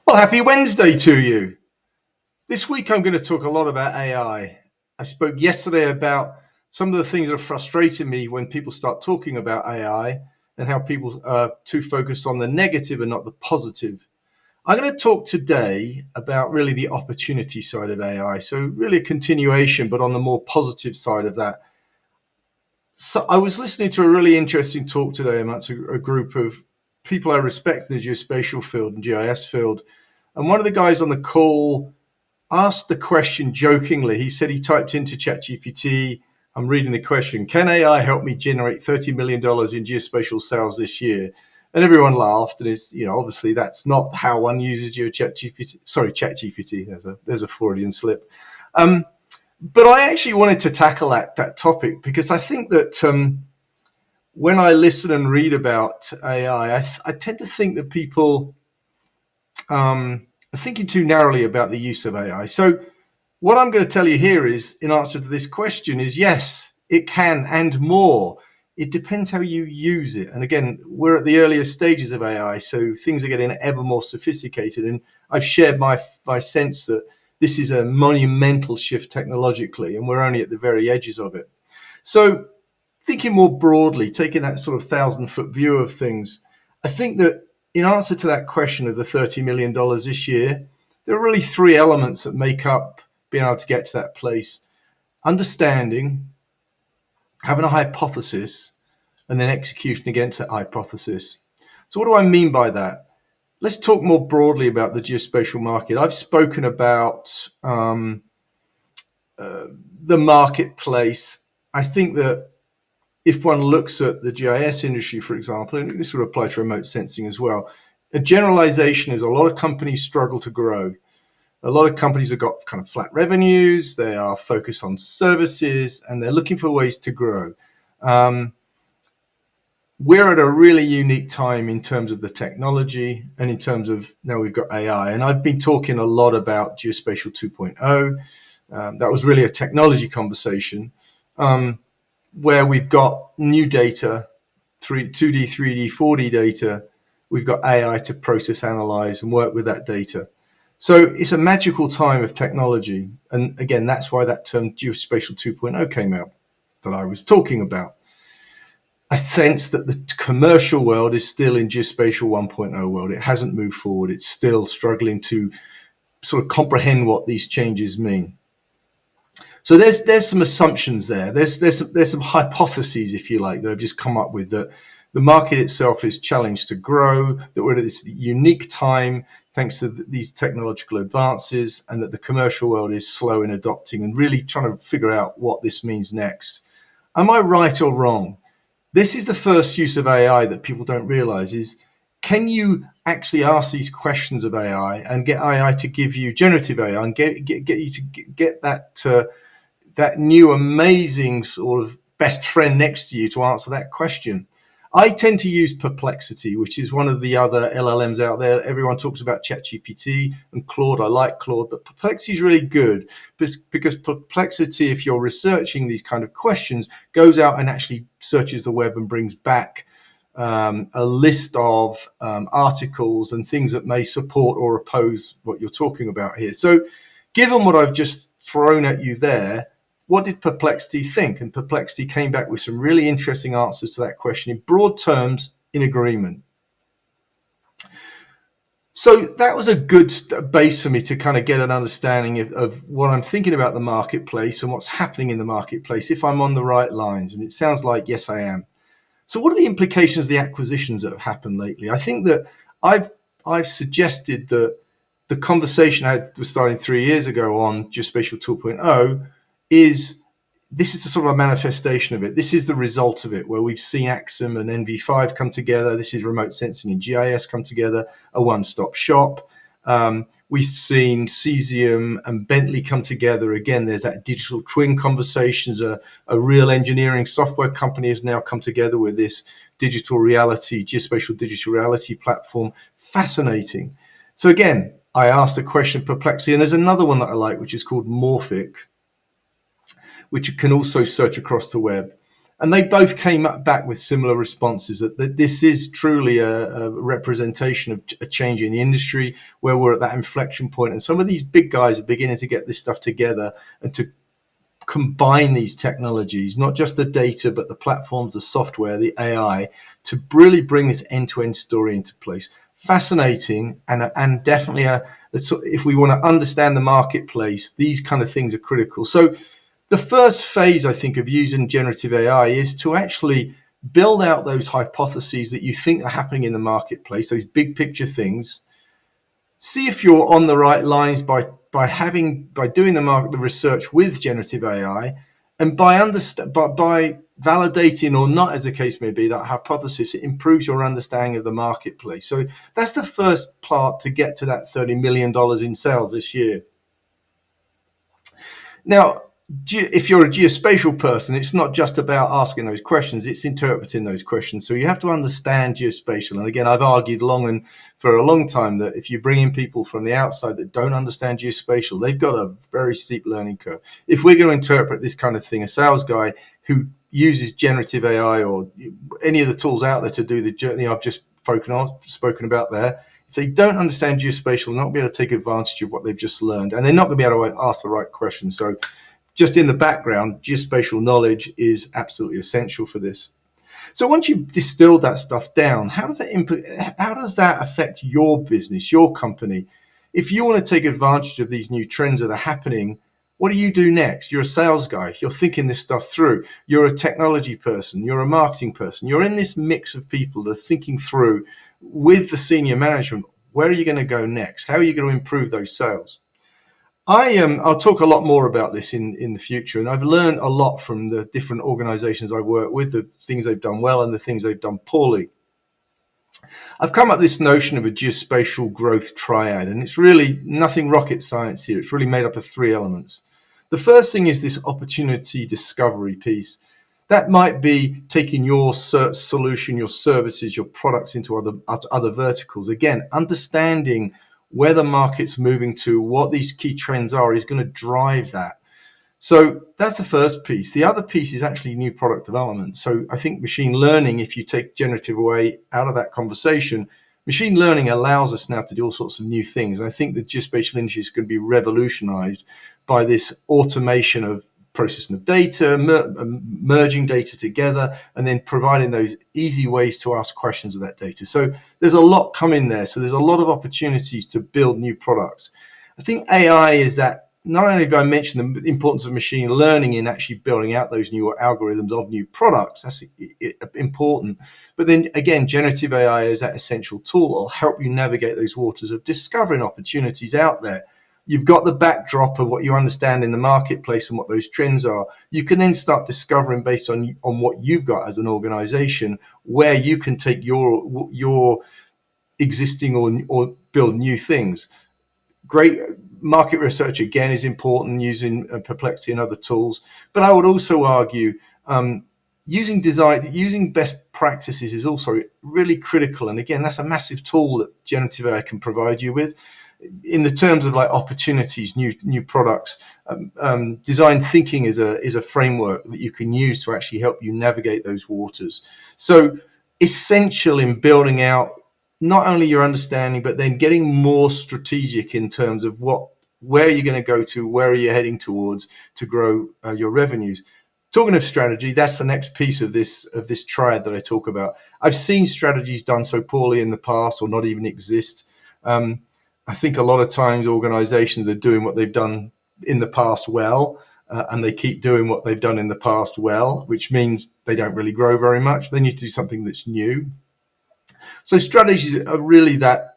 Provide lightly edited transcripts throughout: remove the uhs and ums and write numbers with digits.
Well, happy Wednesday to you. This week I'm going to talk a lot about AI. I spoke yesterday about some of the things that are frustrating me when people start talking about AI and how people are too focused on the negative and not the positive. I'm going to talk today about really the opportunity side of AI. So really a continuation, but on the more positive side of that. So I was listening to a really interesting talk today amongst a group of people I respect in the geospatial field and GIS field. And one of the guys on the call asked the question jokingly. He said he typed into ChatGPT, I'm reading the question, can AI help me generate $30 million in geospatial sales this year? And everyone laughed. And it's, obviously that's not how one uses your ChatGPT. There's a Freudian slip. But I actually wanted to tackle that topic because I think that when I listen and read about AI, I tend to think that people are thinking too narrowly about the use of AI. So what I'm going to tell you here is, in answer to this question, is yes, it can and more. It depends how you use it. And again, we're at the earlier stages of AI, so things are getting ever more sophisticated. And I've shared my sense that this is a monumental shift technologically, and we're only at the very edges of it. So thinking more broadly, taking that sort of 1,000-foot view of things, I think that in answer to that question of the $30 million this year, there are really three elements that make up being able to get to that place: understanding, having a hypothesis, and then execution against that hypothesis. So what do I mean by that? Let's talk more broadly about the geospatial market. I've spoken about the marketplace. I think that if one looks at the GIS industry, for example, and this would apply to remote sensing as well, a generalization is a lot of companies struggle to grow. A lot of companies have got kind of flat revenues, they are focused on services, and they're looking for ways to grow. We're at a really unique time in terms of the technology and in terms of now we've got AI. And I've been talking a lot about Geospatial 2.0. That was really a technology conversation where we've got new data, 2D, 3D, 4D data. We've got AI to process, analyze, and work with that data. So it's a magical time of technology. And again, that's why that term Geospatial 2.0 came out that I was talking about. I sense that the commercial world is still in Geospatial 1.0 world. It hasn't moved forward. It's still struggling to sort of comprehend what these changes mean. So there's some assumptions there. There's some hypotheses, if you like, that I've just come up with, that the market itself is challenged to grow, that we're at this unique time thanks to these technological advances, and that the commercial world is slow in adopting and really trying to figure out what this means next. Am I right or wrong? This is the first use of AI that people don't realize is, can you actually ask these questions of AI and get AI to give you generative AI and get you to get that new amazing sort of best friend next to you to answer that question? I tend to use Perplexity, which is one of the other LLMs out there. Everyone talks about ChatGPT and Claude. I like Claude, but Perplexity is really good because Perplexity, if you're researching these kind of questions, goes out and actually searches the web and brings back a list of articles and things that may support or oppose what you're talking about here. So given what I've just thrown at you there, what did Perplexity think? And Perplexity came back with some really interesting answers to that question in broad terms, in agreement. So that was a good base for me to kind of get an understanding of what I'm thinking about the marketplace and what's happening in the marketplace, if I'm on the right lines. And it sounds like, yes, I am. So what are the implications of the acquisitions that have happened lately? I think that I've suggested that the conversation I was starting 3 years ago on Geospatial 2.0 is, this is the sort of a manifestation of it. This is the result of it, where we've seen Axum and NV5 come together. This is remote sensing and GIS come together, a one-stop shop. We've seen Cesium and Bentley come together. Again, there's that digital twin conversations. A real engineering software company has now come together with this digital reality, geospatial digital reality platform. Fascinating. So again, I asked the question of Perplexity, and there's another one that I like, which is called Morphic, which can also search across the web. And they both came back with similar responses, that this is truly a representation of a change in the industry, where we're at that inflection point. And some of these big guys are beginning to get this stuff together and to combine these technologies, not just the data, but the platforms, the software, the AI, to really bring this end-to-end story into place. Fascinating, and definitely if we want to understand the marketplace, these kind of things are critical. So the first phase, I think, of using generative AI is to actually build out those hypotheses that you think are happening in the marketplace, those big picture things. See if you're on the right lines by doing the research with generative AI, and by validating or not, as the case may be, that hypothesis. It improves your understanding of the marketplace. So that's the first part to get to that $30 million in sales this year. Now, if you're a geospatial person, it's not just about asking those questions, it's interpreting those questions. So you have to understand geospatial. And again, I've argued for a long time that if you bring in people from the outside that don't understand geospatial, they've got a very steep learning curve. If we're going to interpret this kind of thing, a sales guy who uses generative AI or any of the tools out there to do the journey I've just spoken about there, if they don't understand geospatial, they're not going to be able to take advantage of what they've just learned, and they're not going to be able to ask the right questions. So just in the background, geospatial knowledge is absolutely essential for this. So once you've distilled that stuff down, how does that affect your business, your company? If you want to take advantage of these new trends that are happening, what do you do next? You're a sales guy. You're thinking this stuff through. You're a technology person. You're a marketing person. You're in this mix of people that are thinking through with the senior management. Where are you going to go next? How are you going to improve those sales? I'll talk a lot more about this in the future, and I've learned a lot from the different organizations I've worked with, the things they've done well and the things they've done poorly. I've come up with this notion of a geospatial growth triad, and it's really nothing rocket science here. It's really made up of three elements. The first thing is this opportunity discovery piece. That might be taking your solution, your services, your products into other verticals. Again, understanding where the market's moving to, what these key trends are, is going to drive that. So that's the first piece. The other piece is actually new product development. So I think machine learning, if you take generative away out of that conversation, machine learning allows us now to do all sorts of new things. And I think the geospatial industry is going to be revolutionized by this automation of processing of data, merging data together, and then providing those easy ways to ask questions of that data. So there's a lot coming there. So there's a lot of opportunities to build new products. I think AI is that. Not only do I mention the importance of machine learning in actually building out those new algorithms of new products, that's important, but then again, generative AI is that essential tool that will help you navigate those waters of discovering opportunities out there. You've got the backdrop of what you understand in the marketplace and what those trends are. You can then start discovering, based on what you've got as an organization, where you can take your existing or build new things. Great market research, again, is important, using Perplexity and other tools. But I would also argue using best practices is also really critical. And again, that's a massive tool that generative AI can provide you with. In the terms of like opportunities, new products, design thinking is a framework that you can use to actually help you navigate those waters. So essential in building out not only your understanding, but then getting more strategic in terms of where you're going to go to, where are you heading towards to grow your revenues. Talking of strategy, that's the next piece of this triad that I talk about. I've seen strategies done so poorly in the past or not even exist. I think a lot of times organizations are doing what they've done in the past well, and they keep doing what they've done in the past well, which means they don't really grow very much. They need to do something that's new. So strategies are really that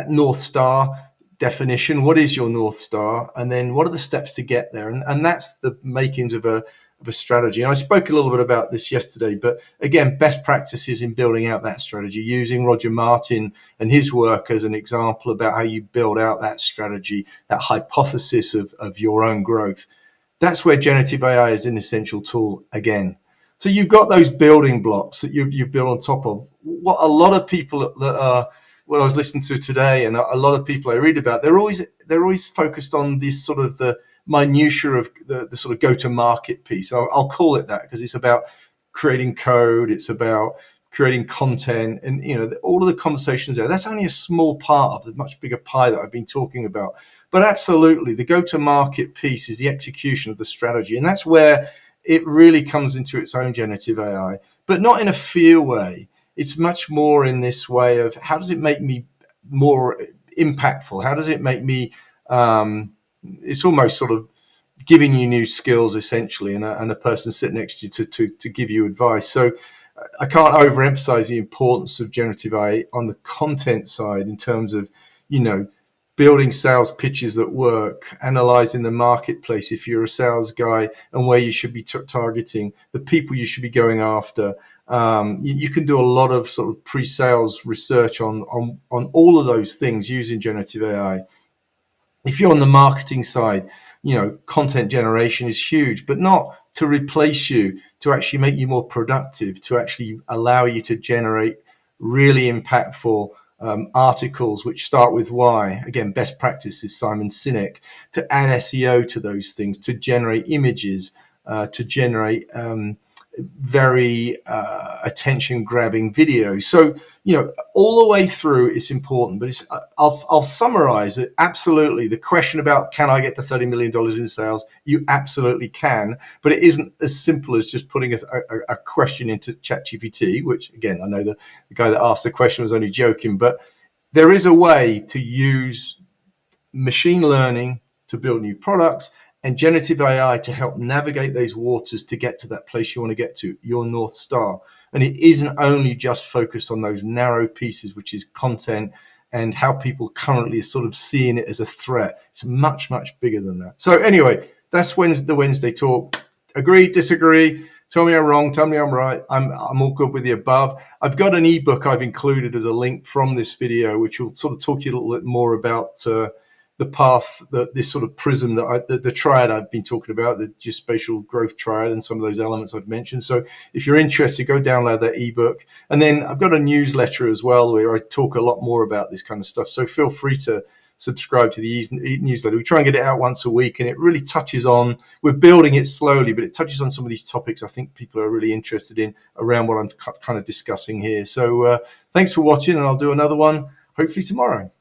North Star definition. What is your North Star? And then what are the steps to get there? And that's the makings of a strategy. And I spoke a little bit about this yesterday, but again, best practices in building out that strategy, using Roger Martin and his work as an example about how you build out that strategy, that hypothesis of your own growth. That's where generative AI is an essential tool again. So you've got those building blocks that you've built on top of. What a lot of people that are, what I was listening to today, and a lot of people I read about, they're always focused on this sort of the minutiae of the sort of go-to-market piece. I'll call it that, because it's about creating code, it's about creating content, and all of the conversations there. That's only a small part of the much bigger pie that I've been talking about. But absolutely, the go-to-market piece is the execution of the strategy, and that's where it really comes into its own, generative AI, but not in a fear way. It's much more in this way of, how does it make me more impactful? How does it make me, it's almost sort of giving you new skills, essentially, and a person sitting next to you to give you advice. So I can't overemphasize the importance of generative AI on the content side, in terms of, building sales pitches that work, analyzing the marketplace if you're a sales guy, and where you should be targeting, the people you should be going after. You can do a lot of sort of pre-sales research on all of those things using generative AI. If you're on the marketing side, content generation is huge, but not to replace you, to actually make you more productive, to actually allow you to generate really impactful articles which start with why. Again, best practice is Simon Sinek, to add SEO to those things, to generate images, to generate very attention-grabbing videos. So, all the way through, it's important. But I'll summarize it. Absolutely, the question about, can I get to $30 million in sales? You absolutely can, but it isn't as simple as just putting a question into ChatGPT, which, again, I know the guy that asked the question was only joking, but there is a way to use machine learning to build new products, and generative AI to help navigate those waters to get to that place you want to get to, your North Star. And it isn't only just focused on those narrow pieces, which is content and how people currently are sort of seeing it as a threat. It's much, much bigger than that. So anyway, that's the Wednesday talk. Agree, disagree, tell me I'm wrong, tell me I'm right. I'm all good with the above. I've got an ebook I've included as a link from this video, which will sort of talk you a little bit more about the path, this sort of prism the triad I've been talking about, the geospatial growth triad, and some of those elements I've mentioned. So if you're interested, go download that ebook. And then I've got a newsletter as well, where I talk a lot more about this kind of stuff. So feel free to subscribe to the newsletter. We try and get it out once a week, and it really touches on, we're building it slowly, but it touches on some of these topics I think people are really interested in around what I'm kind of discussing here. So thanks for watching, and I'll do another one hopefully tomorrow.